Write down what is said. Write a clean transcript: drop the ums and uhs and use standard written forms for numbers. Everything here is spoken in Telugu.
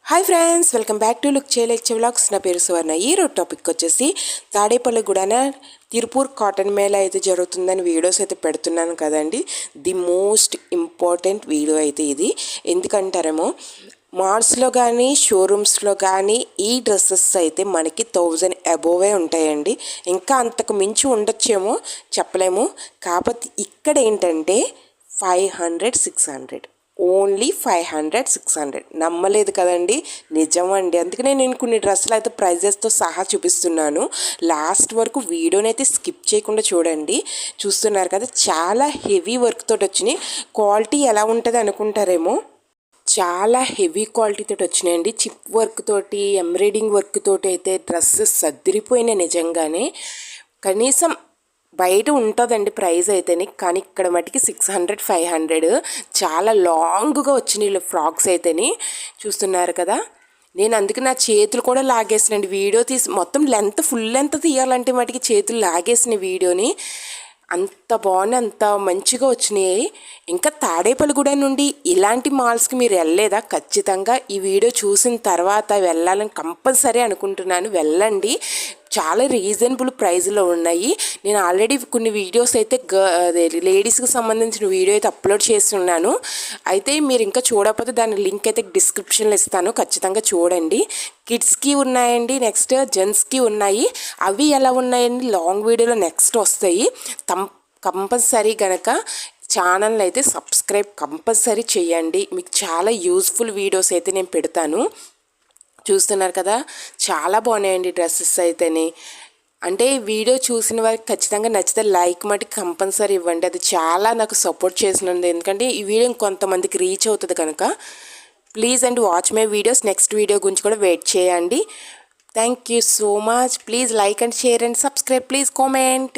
Hi friends, welcome back to look చేయలేచ్చే వ్లాగ్స్. నా పేరు సువర్ణ. ఈరోజు టాపిక్ వచ్చేసి తాడేపల్లిగూడన తిరుపూర్ కాటన్ మేళ అయితే జరుగుతుందని వీడియోస్ అయితే పెడుతున్నాను కదండి. ది మోస్ట్ ఇంపార్టెంట్ వీడియో అయితే ఇది. ఎందుకంటారేమో మాల్స్లో కానీ షోరూమ్స్లో కానీ ఈ డ్రెస్సెస్ అయితే మనకి 1000 అబోవే ఉంటాయండి. ఇంకా అంతకు మించి ఉండొచ్చేమో చెప్పలేము. కాకపోతే ఇక్కడ ఏంటంటే 500, 600, ఓన్లీ 500, 600. నమ్మలేదు కదండి, నిజమండి. అందుకనే నేను కొన్ని డ్రెస్సులు అయితే ప్రైజెస్తో సహా చూపిస్తున్నాను. లాస్ట్ వరకు వీడియోని అయితే స్కిప్ చేయకుండా చూడండి. చూస్తున్నారు కదా, చాలా హెవీ వర్క్ తోటి వచ్చినాయి. క్వాలిటీ ఎలా ఉంటుంది అనుకుంటారేమో, చాలా హెవీ క్వాలిటీతో వచ్చినాయండి. చిప్ వర్క్ తోటి, ఎంబ్రాయిడింగ్ వర్క్ తోటి అయితే డ్రెస్సెస్ సర్దిరిపోయినాయి నిజంగానే. కనీసం బయట ఉంటుందండి ప్రైస్ అయితేనే, కానీ ఇక్కడ మటుకి 600, 500 చాలా లాంగ్గా వచ్చినాయి ఫ్రాక్స్ అయితేనే. చూస్తున్నారు కదా, నేను అందుకే నా చేతులు కూడా లాగేసినండి. వీడియో తీసి మొత్తం ఫుల్ లెంత్ తీయాలంటే మటుకి చేతులు లాగేసిన వీడియోని. అంత బాగున్నాయి, అంత మంచిగా వచ్చినాయి. ఇంకా తాడేపల్లిగూడెం నుండి ఇలాంటి మాల్స్కి మీరు వెళ్ళలేదా? ఖచ్చితంగా ఈ వీడియో చూసిన తర్వాత వెళ్ళాలని కంపల్సరీ అనుకుంటున్నాను. వెళ్ళండి, చాలా రీజనబుల్ ప్రైస్లో ఉన్నాయి. నేను ఆల్రెడీ కొన్ని వీడియోస్ అయితే లేడీస్కి సంబంధించిన వీడియో అయితే అప్లోడ్ చేస్తున్నాను. అయితే మీరు ఇంకా చూడకపోతే దాని లింక్ అయితే డిస్క్రిప్షన్లో ఇస్తాను, ఖచ్చితంగా చూడండి. కిడ్స్కి ఉన్నాయండి, నెక్స్ట్ జెంట్స్కి ఉన్నాయి. అవి ఎలా ఉన్నాయండి లాంగ్ వీడియోలో నెక్స్ట్ వస్తాయి. కంపల్సరీ కనుక ఛానల్ అయితే సబ్స్క్రైబ్ కంపల్సరీ చేయండి. మీకు చాలా యూజ్ఫుల్ వీడియోస్ అయితే నేను పెడతాను. చూస్తున్నారు కదా, చాలా బాగున్నాయండి డ్రెస్సెస్ అయితేనే. అంటే వీడియో చూసిన వారికి ఖచ్చితంగా నచ్చితే లైక్ మటుకు కంపల్సరీ ఇవ్వండి. అది చాలా నాకు సపోర్ట్ చేసినంది. ఎందుకంటే ఈ వీడియో కొంతమందికి రీచ్ అవుతుంది కనుక. Please and watch my videos. Next video గురించి కూడా వెయిట్ చేయండి. Thank you so much. Please like and share and subscribe. Please comment.